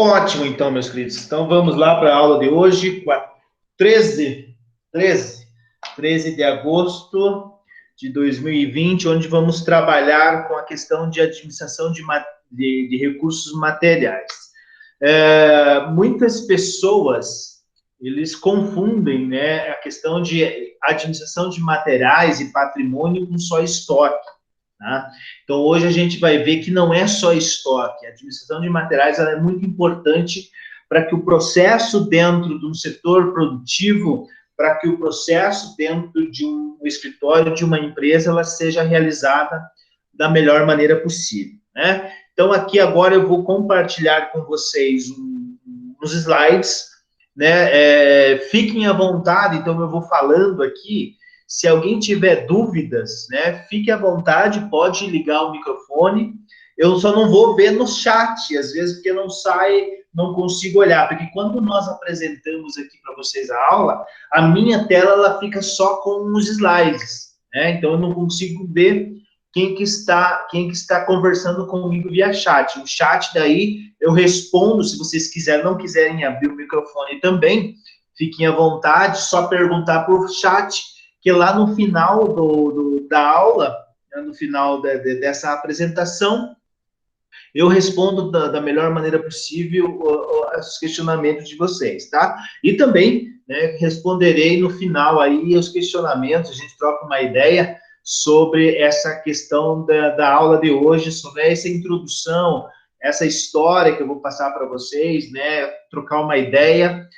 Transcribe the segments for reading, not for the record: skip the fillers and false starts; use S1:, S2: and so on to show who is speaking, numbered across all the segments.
S1: Ótimo, então, meus queridos. Então, vamos lá para a aula de hoje, 13 de agosto de 2020, onde vamos trabalhar com a questão de administração de recursos materiais. Muitas pessoas, eles confundem, né, a questão de administração de materiais e patrimônio com só estoque. Tá? Então, hoje a gente vai ver que não é só estoque. A administração de materiais ela é muito importante para que o processo dentro de um setor produtivo, para que o processo dentro de um escritório, de uma empresa, ela seja realizada da melhor maneira possível. Né? Então, aqui agora eu vou compartilhar com vocês uns slides. Né? Fiquem à vontade, então eu vou falando aqui. Se alguém tiver dúvidas, né, fique à vontade, pode ligar o microfone. Eu só não vou ver no chat, às vezes, porque não sai, não consigo olhar. Porque quando nós apresentamos aqui para vocês a aula, a minha tela ela fica só com os slides. Né? Então, eu não consigo ver quem que está conversando comigo via chat. O chat, daí, eu respondo. Se vocês não quiserem abrir o microfone também, fiquem à vontade, só perguntar por chat, que lá no final da aula, né, no final dessa apresentação, eu respondo da melhor maneira possível os questionamentos de vocês, tá? E também, né, responderei no final aí os questionamentos, a gente troca uma ideia sobre essa questão da aula de hoje, sobre essa introdução, essa história que eu vou passar para vocês, né, trocar uma ideia.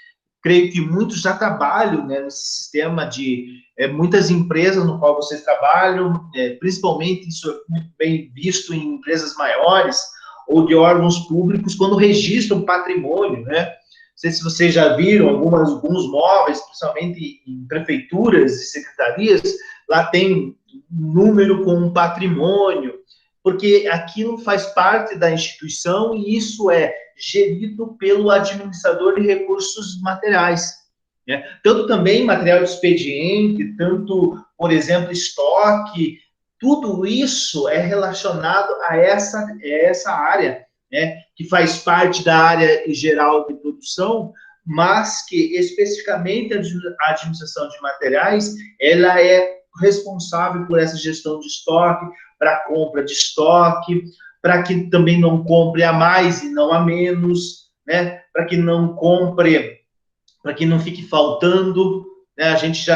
S1: Creio que muitos já trabalham, né, nesse sistema de muitas empresas no qual vocês trabalham, principalmente isso é muito bem visto em empresas maiores ou de órgãos públicos, quando registram patrimônio, né? Não sei se vocês já viram alguns móveis, principalmente em prefeituras e secretarias, lá tem um número com um patrimônio, porque aquilo faz parte da instituição e isso é gerido pelo administrador de recursos materiais. Né? Tanto também material de expediente, tanto, por exemplo, estoque, tudo isso é relacionado a essa área, né? Que faz parte da área geral de produção, mas que especificamente a administração de materiais, ela é responsável por essa gestão de estoque, para a compra de estoque, para que também não compre a mais e não a menos, né? Para que não compre, para que não fique faltando, né? A gente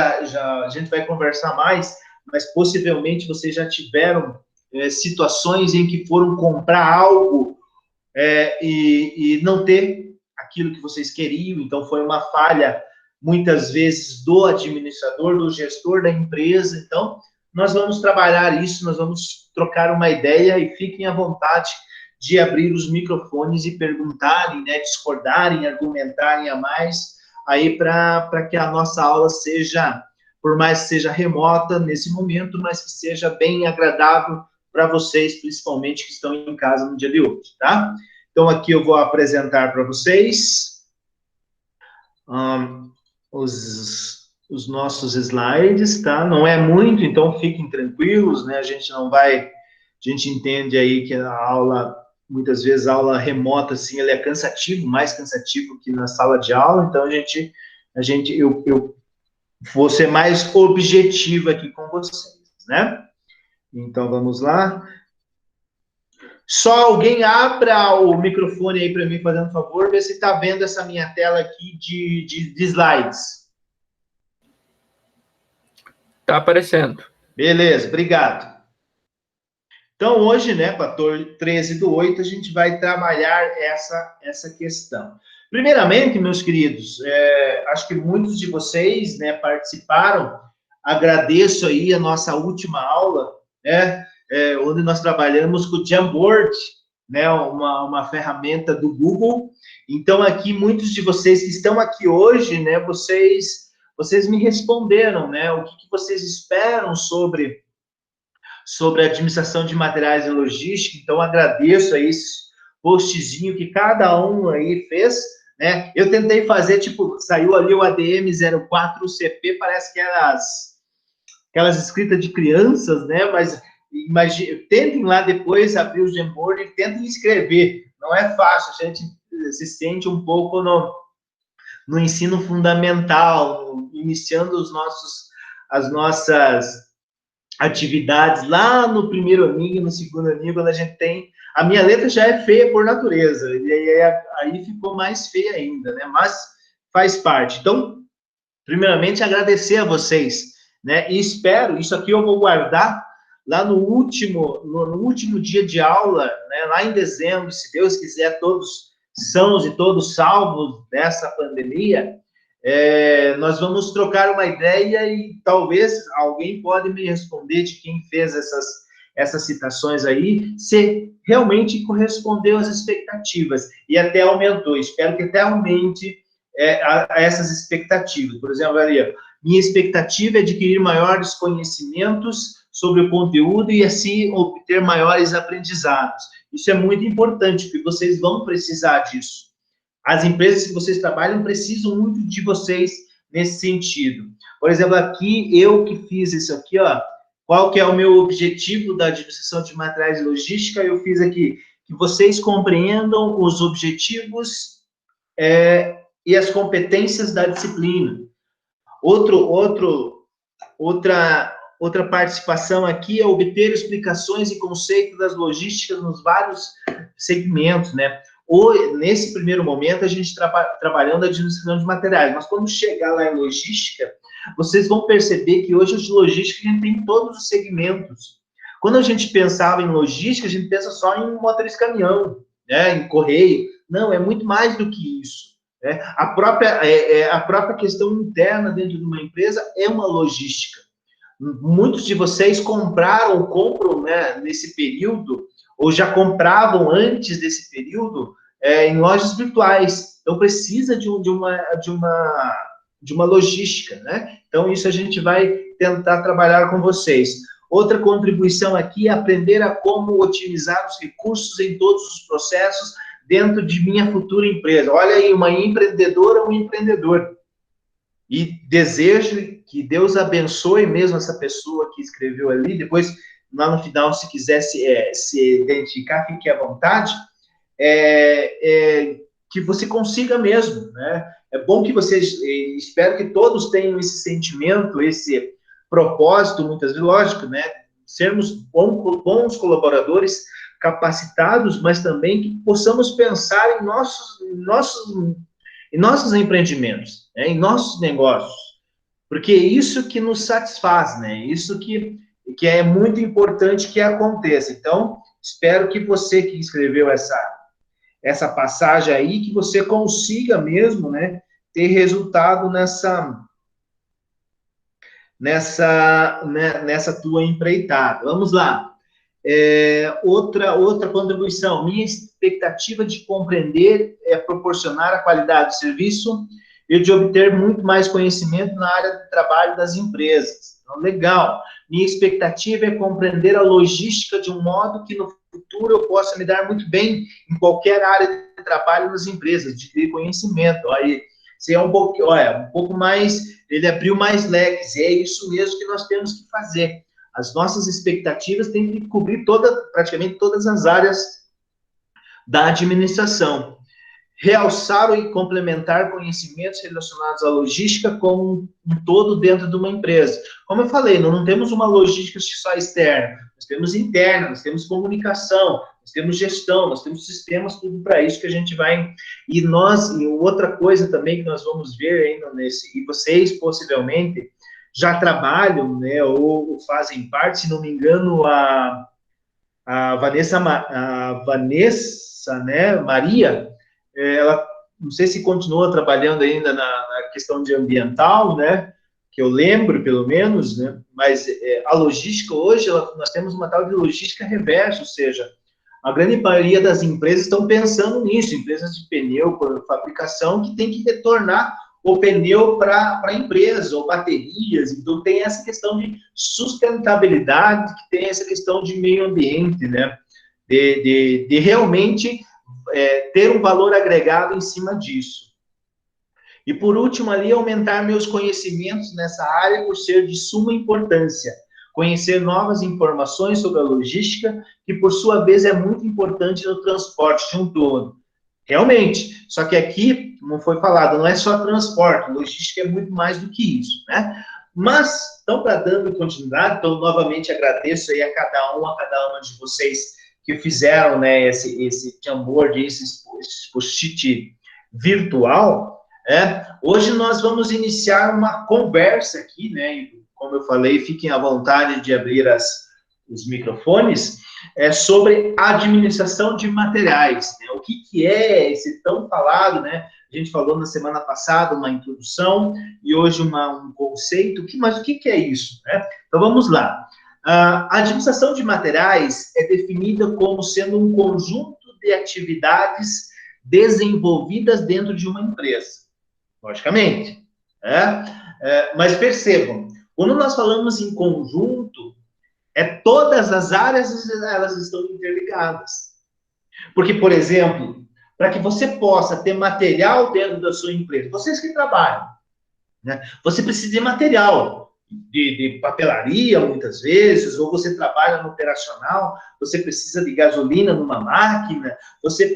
S1: vai conversar mais, mas possivelmente vocês já tiveram situações em que foram comprar algo e não ter aquilo que vocês queriam, então foi uma falha, muitas vezes, do administrador, do gestor da empresa. Então, nós vamos trabalhar isso, nós vamos trocar uma ideia e fiquem à vontade de abrir os microfones e perguntarem, né, discordarem, argumentarem a mais, aí para que a nossa aula seja, por mais que seja remota nesse momento, mas que seja bem agradável para vocês, principalmente que estão em casa no dia de hoje, tá? Então, aqui eu vou apresentar para vocês os nossos slides, tá? Não é muito, então fiquem tranquilos, né? A gente entende aí que a aula, muitas vezes a aula remota, assim, ela é cansativo, mais cansativo que na sala de aula, então eu vou ser mais objetivo aqui com vocês, né? Então, vamos lá. Só alguém abra o microfone aí para mim, fazendo favor, ver se está vendo essa minha tela aqui de slides.
S2: Está aparecendo.
S1: Beleza, obrigado. Então, hoje, né, 13/8, a gente vai trabalhar essa questão. Primeiramente, meus queridos, acho que muitos de vocês, né, participaram. Agradeço aí a nossa última aula, né, onde nós trabalhamos com o Jamboard, né, uma ferramenta do Google. Então, aqui, muitos de vocês que estão aqui hoje, né, vocês me responderam, né, o que vocês esperam sobre a administração de materiais e logística. Então, agradeço aí esse postzinho que cada um aí fez, né? Eu tentei fazer, tipo, saiu ali o ADM 04CP, parece que era aquelas escritas de crianças, né? Mas tentem lá depois abrir o Jamboard e tentem escrever. não é fácil, a gente se sente um pouco no ensino fundamental, iniciando as nossas atividades lá no primeiro aninho, no segundo aninho, quando a gente tem... A minha letra já é feia por natureza, e aí ficou mais feia ainda, né? Mas faz parte. Então, primeiramente, agradecer a vocês, né? E espero, isso aqui eu vou guardar lá no último dia de aula, né? Lá em dezembro, se Deus quiser, todos sãos e todos salvos dessa pandemia, nós vamos trocar uma ideia e talvez alguém pode me responder de quem fez essas citações aí, se realmente correspondeu às expectativas e até aumentou. Espero que até aumente a essas expectativas. Por exemplo, ali, minha expectativa é adquirir maiores conhecimentos sobre o conteúdo e assim obter maiores aprendizados. Isso é muito importante, porque vocês vão precisar disso. As empresas que vocês trabalham precisam muito de vocês nesse sentido. Por exemplo, aqui, eu que fiz isso aqui, ó, qual que é o meu objetivo da administração de materiais e logística? Eu fiz aqui, que vocês compreendam os objetivos e as competências da disciplina. Outra participação aqui é obter explicações e conceitos das logísticas nos vários segmentos, né? Nesse primeiro momento, a gente trabalhando a administração de materiais, mas quando chegar lá em logística, vocês vão perceber que hoje a logística a gente tem em todos os segmentos. Quando a gente pensava em logística, a gente pensa só em motorista de caminhão, né? Em correio. Não, é muito mais do que isso. Né? A própria questão interna dentro de uma empresa é uma logística. Muitos de vocês compram, né, nesse período, ou já compravam antes desse período, em lojas virtuais. Então, precisa de uma logística, né? Então, isso a gente vai tentar trabalhar com vocês. Outra contribuição aqui é aprender a como otimizar os recursos em todos os processos dentro de minha futura empresa. Olha aí, uma empreendedora, um empreendedor. E desejo que Deus abençoe mesmo essa pessoa que escreveu ali. Depois, lá no final, se quiser se identificar, fique à vontade. Que você consiga mesmo, né? É bom que vocês, espero que todos tenham esse sentimento, esse propósito, muitas vezes, lógico, né? Sermos bons colaboradores, capacitados, mas também que possamos pensar em nossos empreendimentos, né? Em nossos negócios, porque é isso que nos satisfaz, né? Isso que é muito importante que aconteça. Então, espero que você que escreveu essa passagem aí, que você consiga mesmo, né, ter resultado nessa tua empreitada. Vamos lá. Outra contribuição. Minha expectativa de compreender é proporcionar a qualidade do serviço e de obter muito mais conhecimento na área de trabalho das empresas. Então, legal. Minha expectativa é compreender a logística de um modo que no futuro eu possa me dar muito bem em qualquer área de trabalho nas empresas, de ter conhecimento. Aí, você é um pouco mais, ele abriu mais leques, e é isso mesmo que nós temos que fazer. As nossas expectativas têm que cobrir praticamente todas as áreas da administração. Realçar e complementar conhecimentos relacionados à logística como um todo dentro de uma empresa. Como eu falei, não temos uma logística só externa, nós temos interna, nós temos comunicação, nós temos gestão, nós temos sistemas, tudo para isso que a gente vai... E outra coisa também que nós vamos ver ainda e vocês possivelmente já trabalham, né, ou fazem parte, se não me engano, a Vanessa, né, Maria, ela, não sei se continua trabalhando ainda na questão de ambiental, né, que eu lembro, pelo menos, né, mas a logística hoje, nós temos uma tal de logística reversa, ou seja, a grande maioria das empresas estão pensando nisso, empresas de pneu, fabricação, que tem que retornar o pneu para a empresa, ou baterias, então tem essa questão de sustentabilidade, que tem essa questão de meio ambiente, né, de realmente ter um valor agregado em cima disso. E por último ali, aumentar meus conhecimentos nessa área por ser de suma importância. conhecer novas informações sobre a logística, que por sua vez é muito importante no transporte de um todo. Realmente, só que aqui, como foi falado, não é só transporte, logística é muito mais do que isso, né? Mas, então, para dando continuidade, então, novamente agradeço aí a cada uma de vocês que fizeram, né, esse Jamboard, esse post-it virtual. Hoje nós vamos iniciar uma conversa aqui, né? Como eu falei, fiquem à vontade de abrir os microfones, sobre administração de materiais, né? O que é esse tão falado, né? A gente falou na semana passada uma introdução e hoje um conceito, mas o que é isso, né? Então vamos lá. A administração de materiais é definida como sendo um conjunto de atividades desenvolvidas dentro de uma empresa, logicamente. Mas percebam, quando nós falamos em conjunto, todas as áreas elas estão interligadas. Porque, por exemplo, para que você possa ter material dentro da sua empresa, vocês que trabalham, né, você precisa de material, de papelaria, muitas vezes, ou você trabalha no operacional, você precisa de gasolina numa máquina, você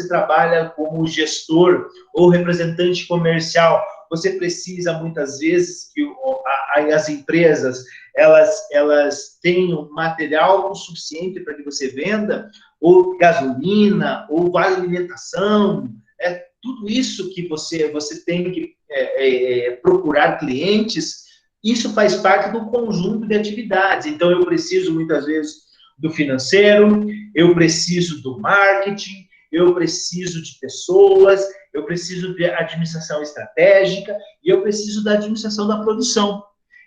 S1: trabalha como gestor ou representante comercial, você precisa, muitas vezes, que as empresas, elas tenham material suficiente para que você venda, ou gasolina, ou vale alimentação, tudo isso que você tem que procurar clientes, isso faz parte do conjunto de atividades. Então, eu preciso, muitas vezes, do financeiro, eu preciso do marketing, eu preciso de pessoas, eu preciso de administração estratégica e eu preciso da administração da produção.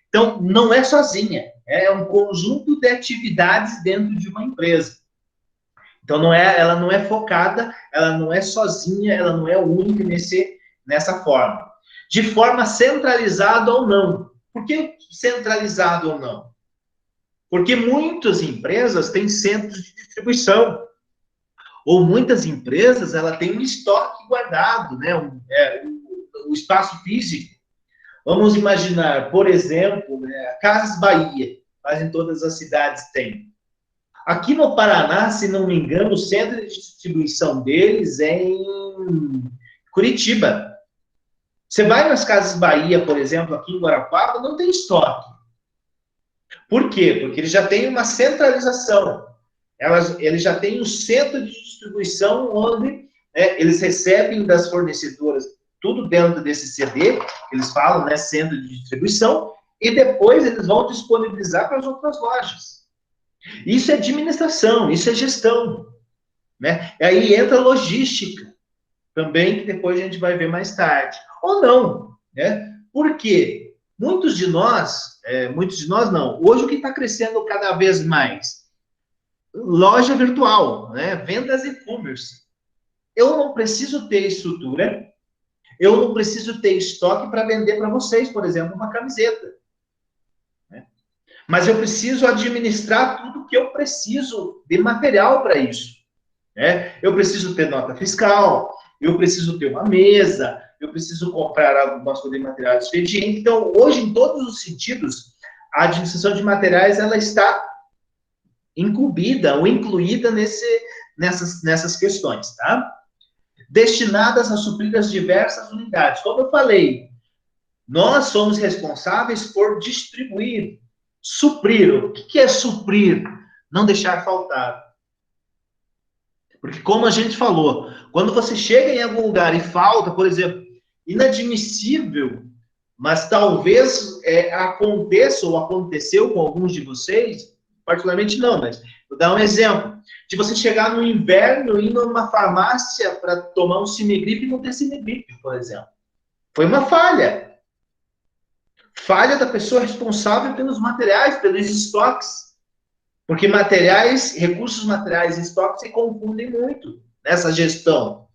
S1: Então, não é sozinha, é um conjunto de atividades dentro de uma empresa. Então, ela não é focada, ela não é sozinha, ela não é única nessa forma. De forma centralizada ou não. Por que centralizado ou não? Porque muitas empresas têm centros de distribuição. Ou muitas empresas, ela tem um estoque guardado, né? O espaço físico. Vamos imaginar, por exemplo, Casas Bahia, quase em todas as cidades tem. Aqui no Paraná, se não me engano, o centro de distribuição deles é em Curitiba. Você vai nas Casas Bahia, por exemplo, aqui em Guarapuava, não tem estoque. Por quê? Porque eles já têm uma centralização. Eles já têm um centro de distribuição onde eles recebem das fornecedoras tudo dentro desse CD, eles falam, né, centro de distribuição, e depois eles vão disponibilizar para as outras lojas. Isso é administração, isso é gestão, né? E aí entra logística, também, que depois a gente vai ver mais tarde. Ou não, né? Por quê? Muitos de nós não. Hoje o que está crescendo cada vez mais? Loja virtual, né? Vendas e-commerce. Eu não preciso ter estrutura, eu não preciso ter estoque para vender para vocês, por exemplo, uma camiseta. Né? Mas eu preciso administrar tudo que eu preciso de material para isso. Né? Eu preciso ter nota fiscal, eu preciso ter uma mesa, eu preciso comprar algumas coisas de material de expediente. Então, hoje, em todos os sentidos, a administração de materiais ela está incumbida ou incluída nessas questões, tá? Destinadas a suprir as diversas unidades. Como eu falei, nós somos responsáveis por distribuir, suprir. O que é suprir? Não deixar faltar. Porque, como a gente falou, quando você chega em algum lugar e falta, por exemplo, inadmissível, mas talvez aconteça ou aconteceu com alguns de vocês, particularmente não, mas vou dar um exemplo, de você chegar no inverno e ir numa farmácia para tomar um Cinegripe e não ter Cinegripe, por exemplo. Foi uma falha. Falha da pessoa responsável pelos materiais, pelos estoques. Porque recursos materiais e estoques se confundem muito nessa gestão.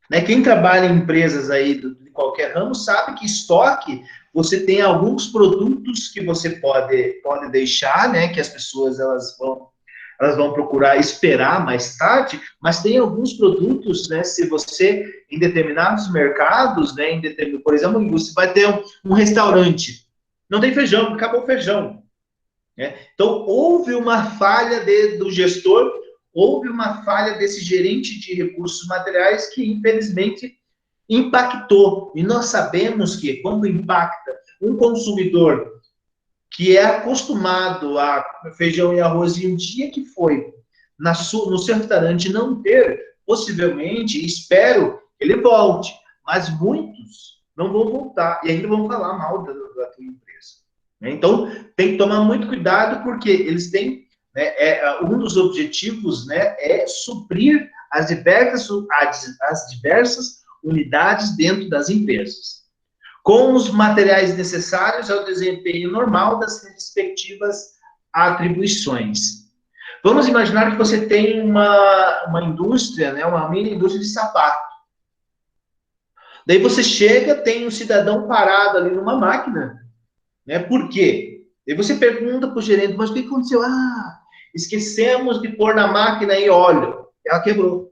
S1: Né? Quem trabalha em empresas aí de qualquer ramo sabe que estoque, você tem alguns produtos que você pode deixar, né? Que as pessoas elas vão procurar esperar mais tarde, mas tem alguns produtos, né? Se você, em determinados mercados, né? Por exemplo, você vai ter um restaurante, não tem feijão, acabou o feijão. né? Então, houve uma falha do gestor, houve uma falha desse gerente de recursos materiais que, infelizmente, impactou. E nós sabemos que, quando impacta um consumidor que é acostumado a feijão e arroz, e um dia que foi no seu restaurante não ter, possivelmente, espero que ele volte, mas muitos não vão voltar e ainda vão falar mal da tua empresa. Então, tem que tomar muito cuidado, porque eles têm, né, um dos objetivos, né, é suprir as diversas unidades dentro das empresas, com os materiais necessários ao desempenho normal das respectivas atribuições. Vamos imaginar que você tem uma indústria, né, uma mini indústria de sapato. Daí você chega, tem um cidadão parado ali numa máquina, né? Por quê? Daí você pergunta para o gerente, mas o que aconteceu? Ah, esquecemos de pôr na máquina aí óleo. Ela quebrou.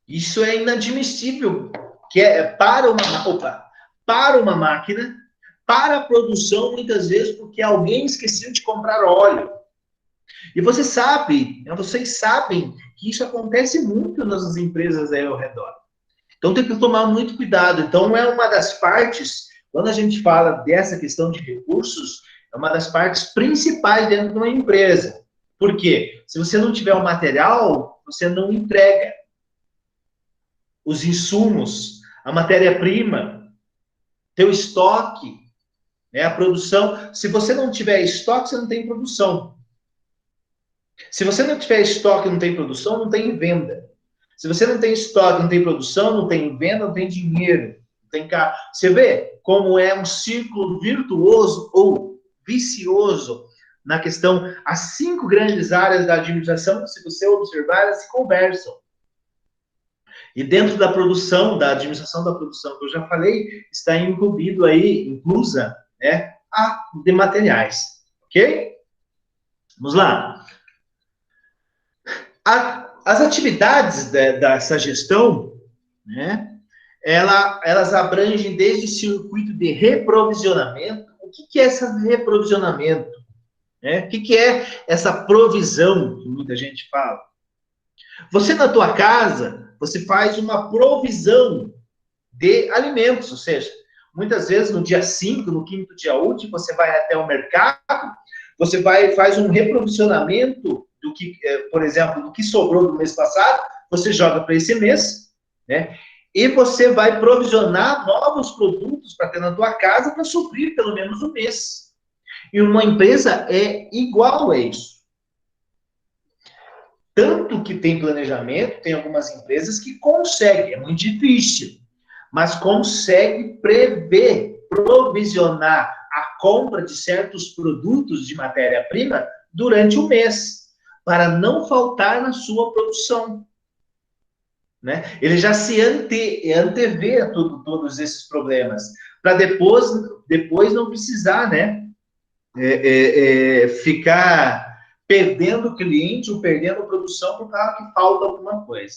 S1: Isso é inadmissível, que é para uma máquina, para a produção, muitas vezes, porque alguém esqueceu de comprar óleo. E você sabe, né, vocês sabem que isso acontece muito nas empresas aí ao redor. Então tem que tomar muito cuidado. Então é uma das partes, quando a gente fala dessa questão de recursos, é uma das partes principais dentro de uma empresa. Por quê? Se você não tiver o material, você não entrega os insumos, a matéria-prima, teu estoque, né, a produção. Se você não tiver estoque, você não tem produção. Se você não tiver estoque, não tem produção, não tem venda. Se você não tem estoque, não tem produção, não tem venda, não tem dinheiro. Não tem carro. Você vê como é um círculo virtuoso ou vicioso na questão. As 5 grandes áreas da administração, se você observar, elas se conversam. E dentro da produção, da administração da produção, que eu já falei, está inclusa, né, a de materiais. Ok? Vamos lá. As atividades dessa gestão, né, elas abrangem desde circuito de reprovisionamento. O que é esse reprovisionamento? Né? O que é essa provisão que muita gente fala? Você, na tua casa, você faz uma provisão de alimentos, ou seja, muitas vezes no dia 5, no 5º dia útil, você vai até o mercado, você faz um reprovisionamento do que, por exemplo, do que sobrou do mês passado, você joga para esse mês, né? E você vai provisionar novos produtos para ter na tua casa para suprir pelo menos um mês. E uma empresa é igual a isso. Tanto que tem planejamento, tem algumas empresas que conseguem, é muito difícil, mas consegue prever, provisionar a compra de certos produtos de matéria-prima durante o mês, para não faltar na sua produção. Né? Ele já se antevê todos esses problemas, para depois não precisar, né, ficar perdendo cliente ou perdendo produção por causa que falta alguma coisa.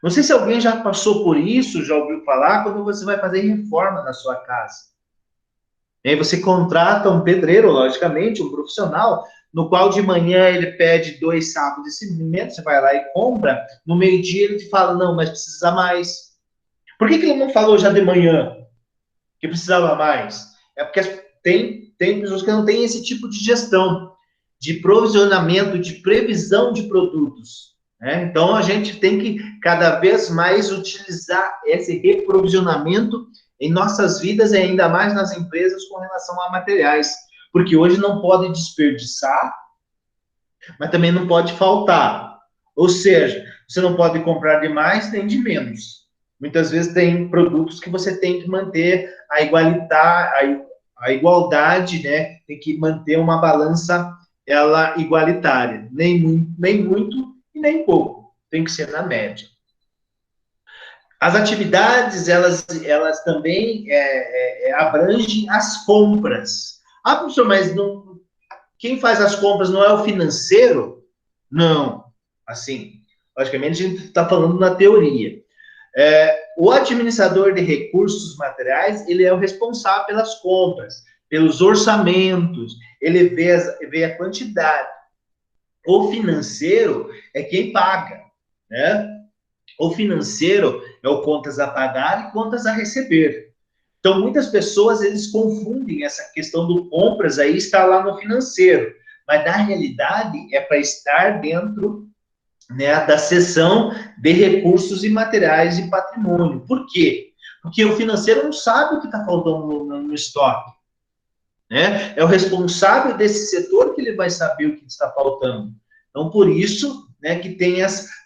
S1: Não sei se alguém já passou por isso, já ouviu falar, quando você vai fazer reforma na sua casa. E aí você contrata um pedreiro, logicamente, um profissional, no qual de manhã ele pede 2 sacos de cimento, você vai lá e compra, no meio-dia ele te fala, não, mas precisa mais. Por que ele não falou já de manhã que precisava mais? É porque tem pessoas que não têm esse tipo de gestão, de provisionamento, de previsão de produtos. Né? Então, a gente tem que cada vez mais utilizar esse reprovisionamento em nossas vidas e ainda mais nas empresas com relação a materiais. Porque hoje não pode desperdiçar, mas também não pode faltar. Ou seja, você não pode comprar demais nem de menos. Muitas vezes tem produtos que você tem que manter a igualdade, né? Tem que manter uma balança ela igualitária, nem muito e nem pouco, tem que ser na média. As atividades, elas também abrangem as compras. Ah, professor, mas não, quem faz as compras não é o financeiro? Não, assim, logicamente a gente está falando na teoria. O administrador de recursos materiais, ele é o responsável pelas compras. pelos orçamentos, ele vê a quantidade. O financeiro é quem paga, né? O financeiro é o contas a pagar e contas a receber. Então, muitas pessoas, eles confundem essa questão do compras aí, está lá no financeiro. Mas, na realidade, é para estar dentro, né, da seção de recursos e materiais e patrimônio. Por quê? Porque o financeiro não sabe o que está faltando no estoque. Né? É o responsável desse setor que ele vai saber o que está faltando. Então, por isso, né, que tem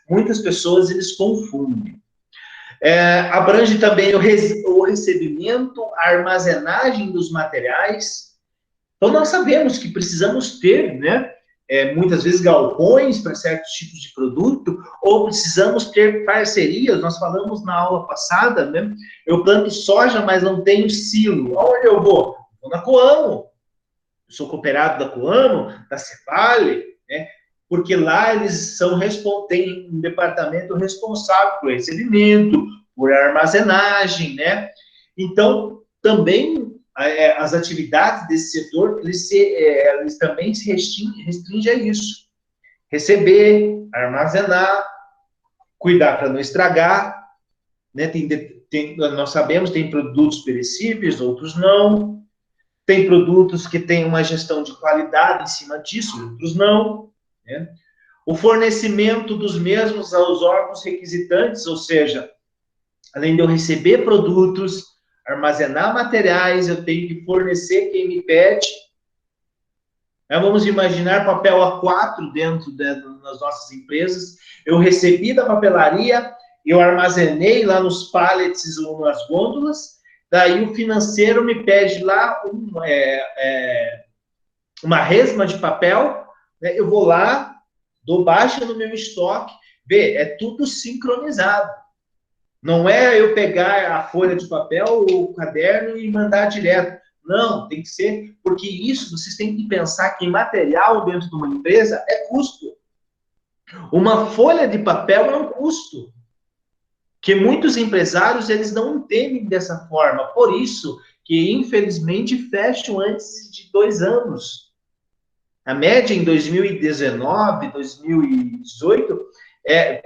S1: muitas pessoas, eles confundem. Abrange também o recebimento, a armazenagem dos materiais. Então, nós sabemos que precisamos ter, né, muitas vezes, galpões para certos tipos de produto, ou precisamos ter parcerias. Nós falamos na aula passada, né? Eu planto soja, mas não tenho silo. Aonde eu vou? Vou na Coamo. Eu sou cooperado da Coamo, da Cefale, né? Porque lá eles têm um departamento responsável por recebimento, por armazenagem, né? Então, também as atividades desse setor, eles também se restringem a isso. Receber, armazenar, cuidar para não estragar, né? Nós sabemos, tem produtos perecíveis, outros não. Tem produtos que têm uma gestão de qualidade em cima disso, outros não, né? O fornecimento dos mesmos aos órgãos requisitantes, ou seja, além de eu receber produtos, armazenar materiais, eu tenho que fornecer quem me pede. Vamos imaginar papel A4 dentro das nossas empresas. Eu recebi da papelaria, eu armazenei lá nos pallets ou nas gôndolas, daí o financeiro me pede lá uma resma de papel, né? Eu vou lá, dou baixa no meu estoque, é tudo sincronizado. Não é eu pegar a folha de papel ou o caderno e mandar direto. Não, tem que ser, porque isso vocês têm que pensar que material dentro de uma empresa é custo. Uma folha de papel é um custo, que muitos empresários eles não entendem dessa forma. Por isso que, infelizmente, fecham antes de 2 anos. A média em 2019, 2018,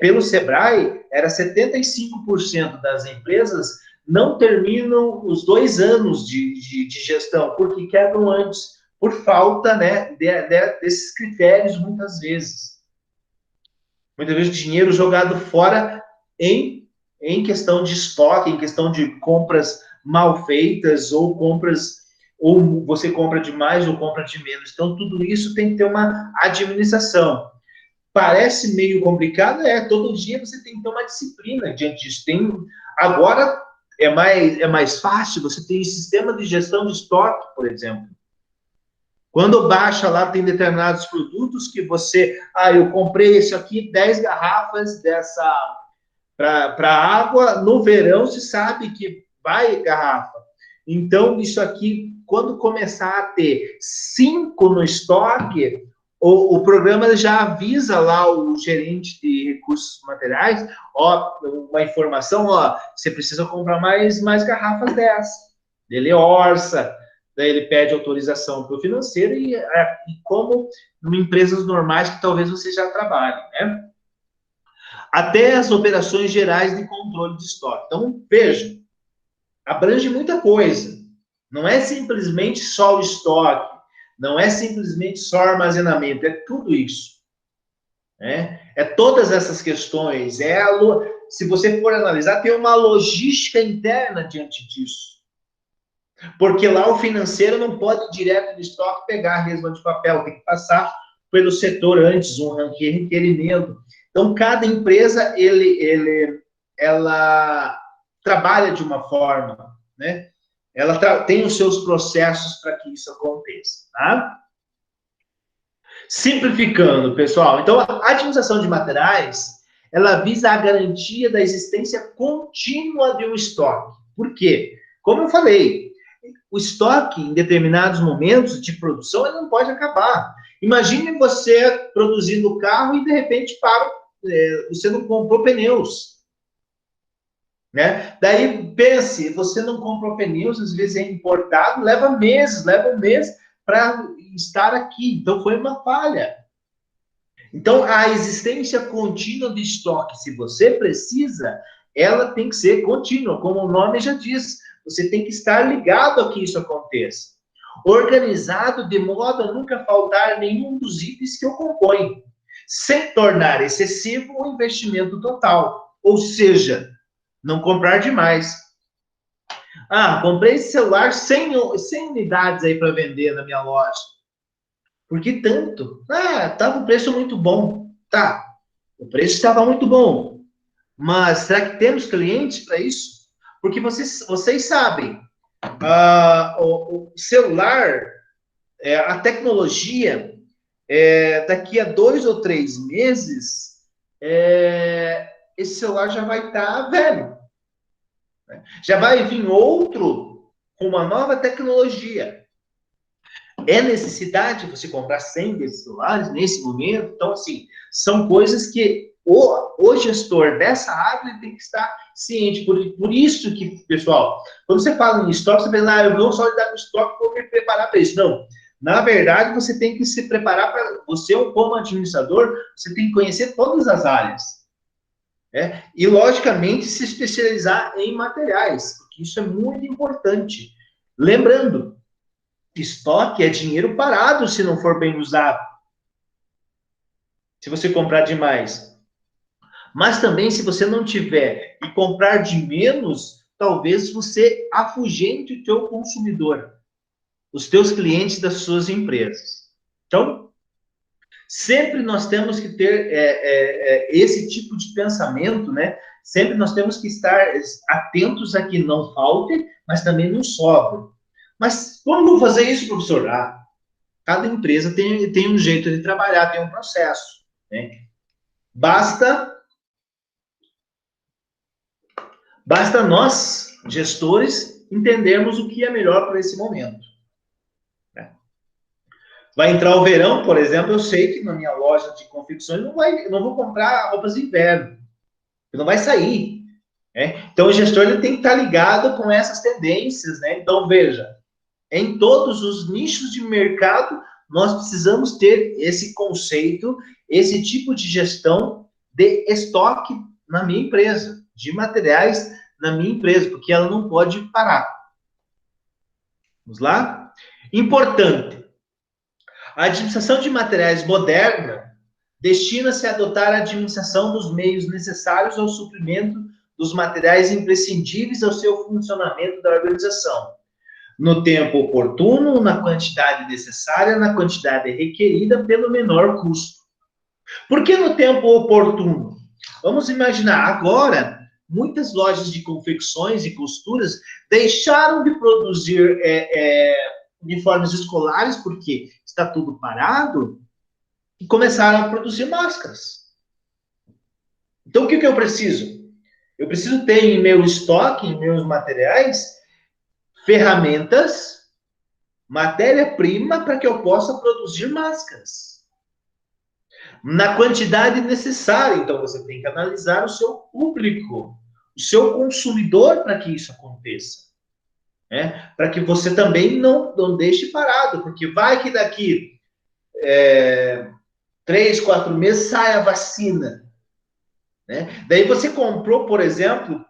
S1: pelo Sebrae, era 75% das empresas não terminam os 2 anos de gestão, porque quebram antes, por falta, né, desses critérios, muitas vezes. Muitas vezes dinheiro jogado fora em questão de estoque, em questão de compras mal feitas, ou você compra de mais ou compra de menos. Então, tudo isso tem que ter uma administração. Parece meio complicado, todo dia você tem que ter uma disciplina diante disso. Agora é mais fácil, você tem sistema de gestão de estoque, por exemplo. Quando baixa lá, tem determinados produtos que eu comprei esse aqui, 10 garrafas dessa para água, no verão se sabe que vai garrafa. Então, isso aqui, quando começar a ter 5 no estoque, o programa já avisa lá o gerente de recursos materiais, uma informação, você precisa comprar mais garrafas dessa. Ele orça, daí ele pede autorização para o financeiro e como em empresas normais que talvez você já trabalhe, né? Até as operações gerais de controle de estoque. Então, vejam, abrange muita coisa. Não é simplesmente só o estoque, não é simplesmente só armazenamento, é tudo isso. Né? É todas essas questões. Se você for analisar, tem uma logística interna diante disso. Porque lá o financeiro não pode ir direto do estoque pegar a resma de papel, tem que passar pelo setor antes, um requerimento. Então, cada empresa, ela trabalha de uma forma, né? Ela tem os seus processos para que isso aconteça, tá? Simplificando, pessoal. Então, a administração de materiais, ela visa a garantia da existência contínua de um estoque. Por quê? Como eu falei, o estoque, em determinados momentos de produção, ele não pode acabar. Imagine você produzindo carro e, de repente, você não comprou pneus. né? Daí, pense, você não compra o pneus, às vezes é importado, leva meses, leva um mês para estar aqui. Então, foi uma falha. Então, a existência contínua de estoque, se você precisa, ela tem que ser contínua, como o nome já diz. Você tem que estar ligado a que isso aconteça. Organizado de modo a nunca faltar nenhum dos itens que o compõem, sem tornar excessivo o investimento total. Ou seja, não comprar demais. Ah, comprei esse celular 100 unidades aí para vender na minha loja. Por que tanto? Ah, estava um preço muito bom. Tá, o preço estava muito bom. Mas será que temos clientes para isso? Porque vocês sabem, o celular, a tecnologia, daqui a 2 ou 3 meses, esse celular já vai estar velho. Já vai vir outro com uma nova tecnologia. É necessidade você comprar 100 desses celulares nesse momento? Então, assim, são coisas que o gestor dessa área tem que estar ciente. Por isso que, pessoal, quando você fala em estoque, você pensa, eu vou só lidar com estoque, vou me preparar para isso. Não. Na verdade, você tem que se preparar para... Você, como administrador, você tem que conhecer todas as áreas. E, logicamente, se especializar em materiais, porque isso é muito importante. Lembrando, estoque é dinheiro parado se não for bem usado. Se você comprar demais. Mas também, se você não tiver e comprar de menos, talvez você afugente o teu consumidor, os teus clientes das suas empresas. Então, sempre nós temos que ter esse tipo de pensamento, né? Sempre nós temos que estar atentos a que não falte, mas também não sobre. Mas como vou fazer isso, professor? Cada empresa tem um jeito de trabalhar, tem um processo. Né? Basta nós, gestores, entendermos o que é melhor para esse momento. Né? Vai entrar o verão, por exemplo, eu sei que na minha loja de confecções não vou comprar roupas de inverno, não vai sair. Né? Então, o gestor ele tem que estar ligado com essas tendências. Né? Então, veja, em todos os nichos de mercado, nós precisamos ter esse conceito, esse tipo de gestão de estoque na minha empresa, de materiais na minha empresa, porque ela não pode parar. Vamos lá? Importante. A administração de materiais moderna destina-se a adotar a administração dos meios necessários ao suprimento dos materiais imprescindíveis ao seu funcionamento da organização, no tempo oportuno, na quantidade necessária, na quantidade requerida, pelo menor custo. Por que no tempo oportuno? Vamos imaginar, agora, muitas lojas de confecções e costuras deixaram de produzir uniformes escolares, porque está tudo parado, e começaram a produzir máscaras. Então, o que eu preciso? Eu preciso ter em meu estoque, em meus materiais, ferramentas, matéria-prima para que eu possa produzir máscaras. Na quantidade necessária. Então, você tem que analisar o seu público, o seu consumidor para que isso aconteça. Né? Para que você também não deixe parado, porque vai que daqui 3, 4 meses sai a vacina. Né? Daí você comprou, por exemplo,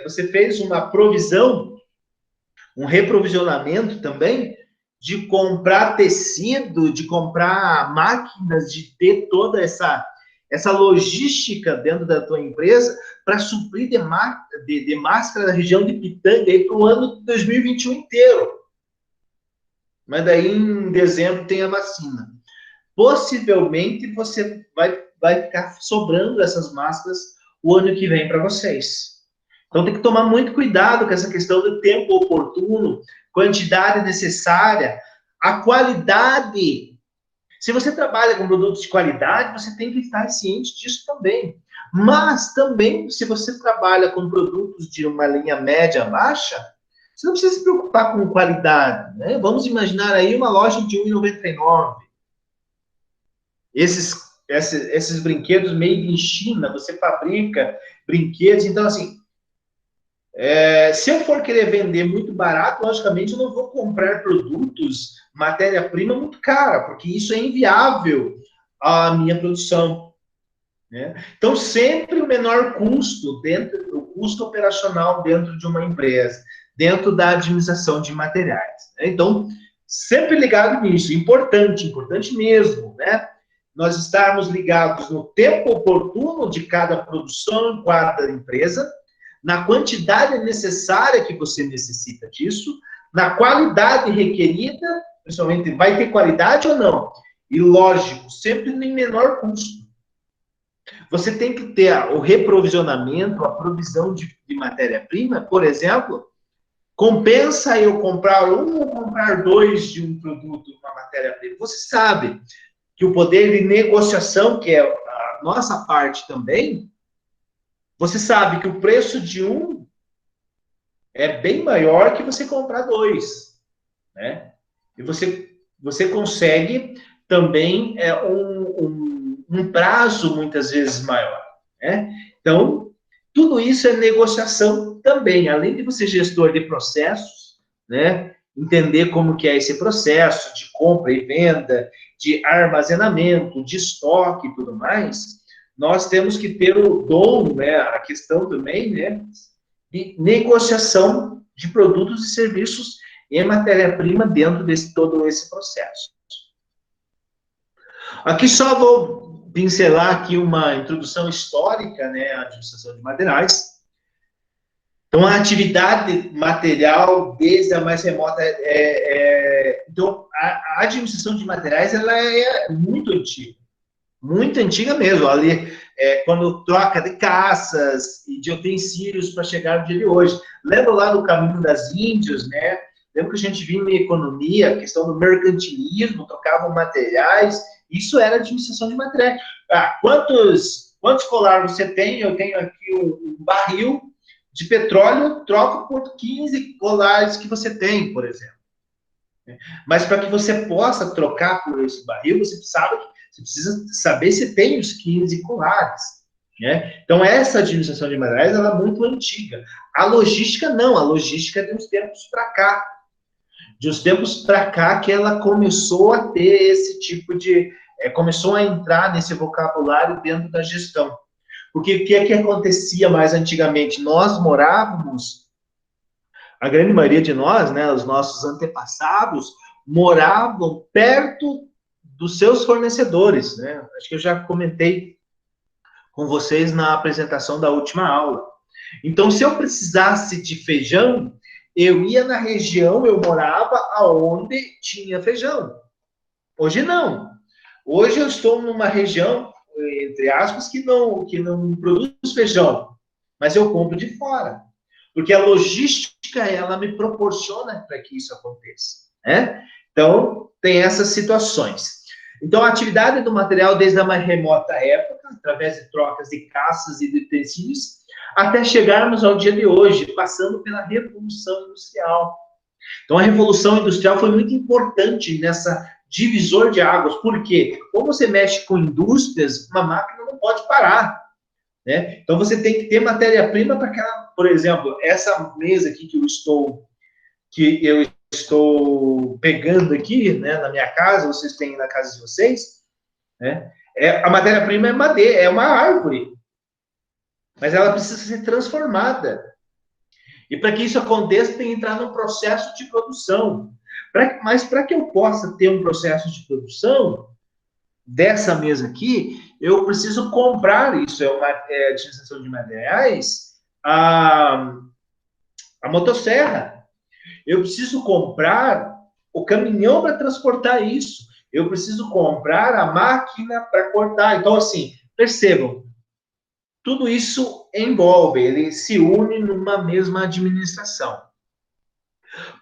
S1: você fez uma provisão, um reprovisionamento também, de comprar tecido, de comprar máquinas, de ter toda essa logística dentro da tua empresa para suprir de máscara na região de Pitanga para o ano de 2021 inteiro. Mas daí em dezembro tem a vacina. Possivelmente você vai ficar sobrando essas máscaras o ano que vem para vocês. Então tem que tomar muito cuidado com essa questão do tempo oportuno, quantidade necessária, a qualidade. Se você trabalha com produtos de qualidade, você tem que estar ciente disso também. Mas também, se você trabalha com produtos de uma linha média baixa, você não precisa se preocupar com qualidade. Né? Vamos imaginar aí uma loja de R$ 1,99. Esses brinquedos made in China, você fabrica brinquedos, então assim, Se eu for querer vender muito barato, logicamente eu não vou comprar produtos, matéria-prima muito cara, porque isso é inviável à minha produção, né? Então, sempre o menor custo, o custo operacional dentro de uma empresa, dentro da administração de materiais, né? Então, sempre ligado nisso, importante, importante mesmo, né? Nós estarmos ligados no tempo oportuno de cada produção em cada empresa, na quantidade necessária que você necessita disso, na qualidade requerida, principalmente, vai ter qualidade ou não? E, lógico, sempre em menor custo. Você tem que ter o reprovisionamento, a provisão de matéria-prima, por exemplo, compensa eu comprar um ou comprar dois de um produto, uma matéria-prima. Você sabe que o poder de negociação, que é a nossa parte também, você sabe que o preço de um é bem maior que você comprar dois, né? E você consegue também um prazo muitas vezes maior, né? Então, tudo isso é negociação também, além de você gestor de processos, né? Entender como que é esse processo de compra e venda, de armazenamento, de estoque e tudo mais, nós temos que ter o dom, né? A questão também, né? De negociação de produtos e serviços e matéria-prima dentro de todo esse processo. Aqui só vou pincelar aqui uma introdução histórica, né, à administração de materiais. Então, a atividade material, desde a mais remota, então, a administração de materiais, ela é muito antiga mesmo. Ali, quando troca de caças e de utensílios para chegar no dia de hoje. Lembra lá do Caminho das Índias, né? Lembra que a gente viu em economia, a questão do mercantilismo, trocavam materiais, isso era administração de materiais. Quantos colares você tem? Eu tenho aqui um barril de petróleo, troco por 15 colares que você tem, por exemplo. Mas para que você possa trocar por esse barril, você precisa saber se tem os 15 colares. Né? Então, essa administração de materiais ela é muito antiga. A logística, não. A logística é de uns tempos para cá. De uns tempos para cá que ela começou a ter esse tipo de... começou a entrar nesse vocabulário dentro da gestão. Porque o que é que acontecia mais antigamente? Nós morávamos, a grande maioria de nós, né, os nossos antepassados, moravam perto dos seus fornecedores, né? Acho que eu já comentei com vocês na apresentação da última aula. Então, se eu precisasse de feijão, eu ia na região, eu morava aonde tinha feijão. Hoje não. Hoje eu estou numa região, entre aspas, que não produz feijão, mas eu compro de fora. Porque a logística, ela me proporciona para que isso aconteça, né? Então, tem essas situações. Então, a atividade do material, desde a mais remota época, através de trocas de caças e de utensílios, até chegarmos ao dia de hoje, passando pela Revolução Industrial. Então, a Revolução Industrial foi muito importante nessa divisor de águas. Por quê? Quando você mexe com indústrias, uma máquina não pode parar. Né? Então, você tem que ter matéria-prima para aquela... Por exemplo, essa mesa aqui que eu estou pegando aqui, né, na minha casa, vocês têm na casa de vocês, né? A matéria-prima é madeira, é uma árvore. Mas ela precisa ser transformada. E para que isso aconteça, tem que entrar num processo de produção. Mas para que eu possa ter um processo de produção dessa mesa aqui, eu preciso comprar isso, a utilização de materiais, a motosserra. Eu preciso comprar o caminhão para transportar isso. Eu preciso comprar a máquina para cortar. Então, assim, percebam, tudo isso envolve, ele se une numa mesma administração.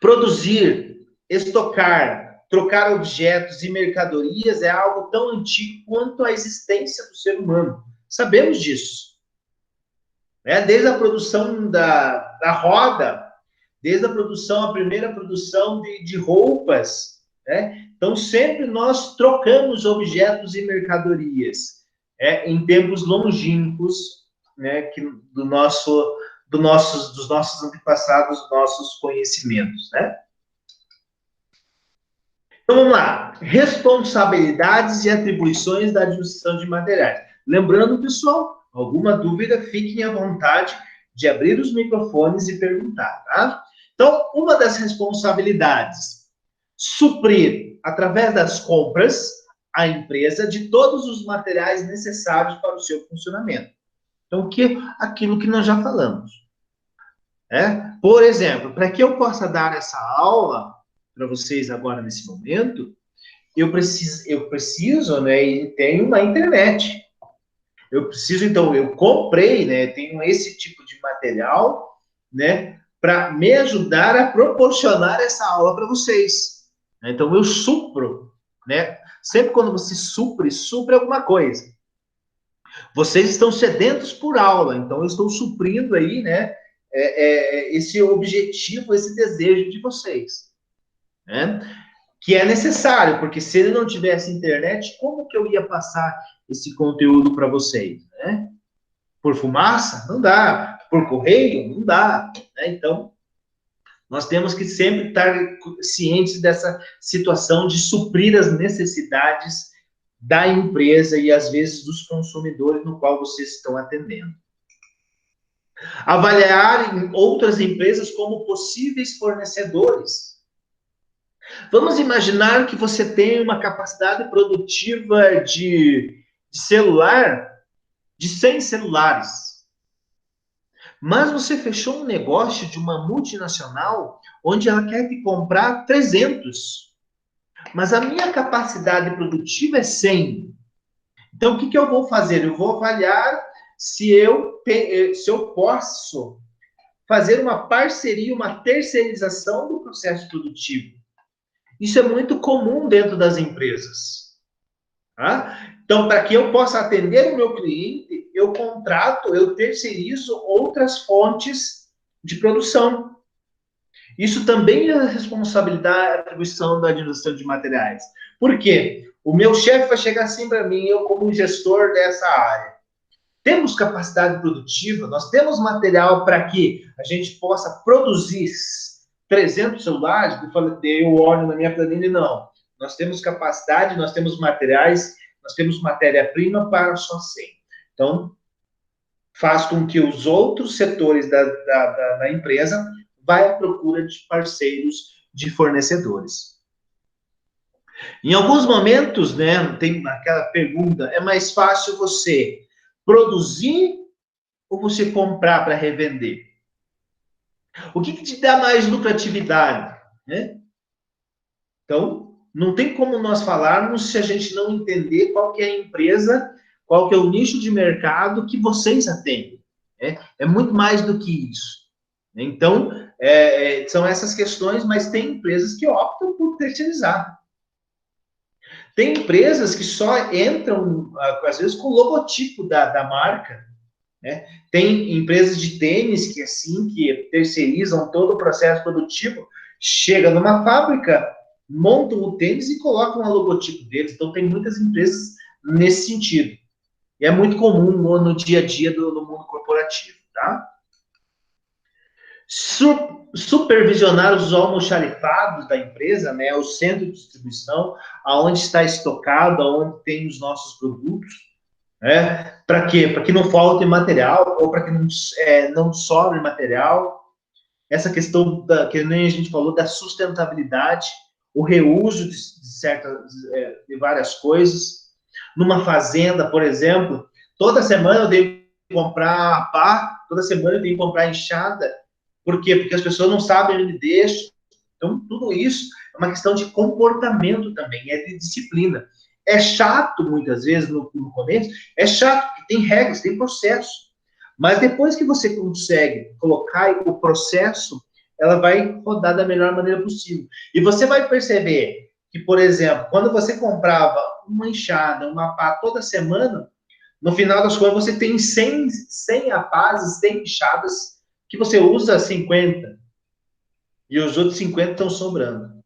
S1: Produzir, estocar, trocar objetos e mercadorias é algo tão antigo quanto a existência do ser humano. Sabemos disso. Desde a produção da roda, desde a primeira produção de roupas, né? Então, sempre nós trocamos objetos e mercadorias, em tempos longínquos, né, do dos nossos antepassados, dos nossos conhecimentos, né? Então, vamos lá. Responsabilidades e atribuições da administração de materiais. Lembrando, pessoal, alguma dúvida, fiquem à vontade de abrir os microfones e perguntar, tá? Então, uma das responsabilidades, suprir, através das compras, a empresa de todos os materiais necessários para o seu funcionamento. Então, aquilo que nós já falamos. Por exemplo, para que eu possa dar essa aula para vocês agora nesse momento, eu preciso, né, e tenho uma internet. Eu preciso, então, eu comprei, né, tenho esse tipo de material, né, para me ajudar a proporcionar essa aula para vocês. Então, eu supro, né? Sempre quando você supre alguma coisa. Vocês estão sedentos por aula, então eu estou suprindo aí, né, esse objetivo, esse desejo de vocês, né? Que é necessário, porque se ele não tivesse internet, como que eu ia passar esse conteúdo para vocês, né? Por fumaça? Não dá. Por correio? Não dá. Né? Então, nós temos que sempre estar cientes dessa situação de suprir as necessidades da empresa e, às vezes, dos consumidores no qual vocês estão atendendo. Avaliar outras empresas como possíveis fornecedores. Vamos imaginar que você tem uma capacidade produtiva de celular de 100 celulares. Mas você fechou um negócio de uma multinacional onde ela quer te comprar 300. Mas a minha capacidade produtiva é 100. Então, o que eu vou fazer? Eu vou avaliar se eu posso fazer uma parceria, uma terceirização do processo produtivo. Isso é muito comum dentro das empresas. Tá? Então, para que eu possa atender o meu cliente, eu contrato, eu terceirizo outras fontes de produção. Isso também é responsabilidade, atribuição da administração de materiais. Por quê? O meu chefe vai chegar assim para mim, eu como gestor dessa área. Temos capacidade produtiva, nós temos material para que a gente possa produzir 300 celulares, eu olho na minha planilha e não. Nós temos capacidade, nós temos materiais, nós temos matéria-prima para só 100. Então, faz com que os outros setores da empresa vai à procura de parceiros, de fornecedores. Em alguns momentos, né, tem aquela pergunta, é mais fácil você produzir ou você comprar para revender? O que te dá mais lucratividade? Né? Então, não tem como nós falarmos se a gente não entender qual que é a empresa, qual que é o nicho de mercado que vocês atendem. Né? É muito mais do que isso. Então, são essas questões, mas tem empresas que optam por terceirizar. Tem empresas que só entram, às vezes, com o logotipo da marca. Né? Tem empresas de tênis que, assim, que terceirizam todo o processo produtivo, chega numa fábrica, montam o tênis e colocam o logotipo deles. Então, tem muitas empresas nesse sentido. E é muito comum no dia a dia do mundo corporativo, tá? Supervisionar os almoxarifados da empresa, né, o centro de distribuição, aonde está estocado, aonde tem os nossos produtos, né? Para quê? Para que não falte material ou para que não sobre material. Essa questão que nem a gente falou da sustentabilidade, o reuso de várias coisas. Numa fazenda, por exemplo, toda semana eu tenho que comprar pá, toda semana eu tenho que comprar enxada. Por quê? Porque as pessoas não sabem onde deixam. Então, tudo isso é uma questão de comportamento também, é de disciplina. É chato, muitas vezes, no começo, é chato, porque tem regras, tem processo. Mas depois que você consegue colocar o processo, ela vai rodar da melhor maneira possível. E você vai perceber que, por exemplo, quando você comprava uma enxada, uma pá toda semana, no final das contas você tem 100 apazes, 100 enxadas, que você usa 50. E os outros 50 estão sobrando.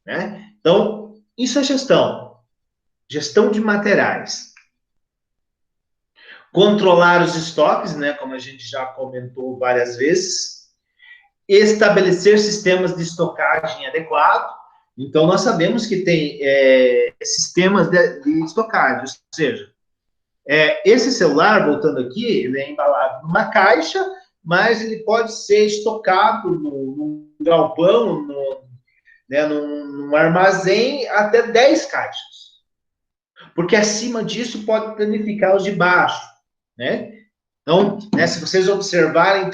S1: Né? Então, isso é gestão. Gestão de materiais. controlar os estoques, né, como a gente já comentou várias vezes, estabelecer sistemas de estocagem adequados. Então, nós sabemos que tem sistemas de estocagem, ou seja, esse celular, voltando aqui, ele é embalado numa caixa, mas ele pode ser estocado num galpão, num armazém, até 10 caixas. Porque acima disso pode danificar os de baixo, né? Então, se vocês observarem,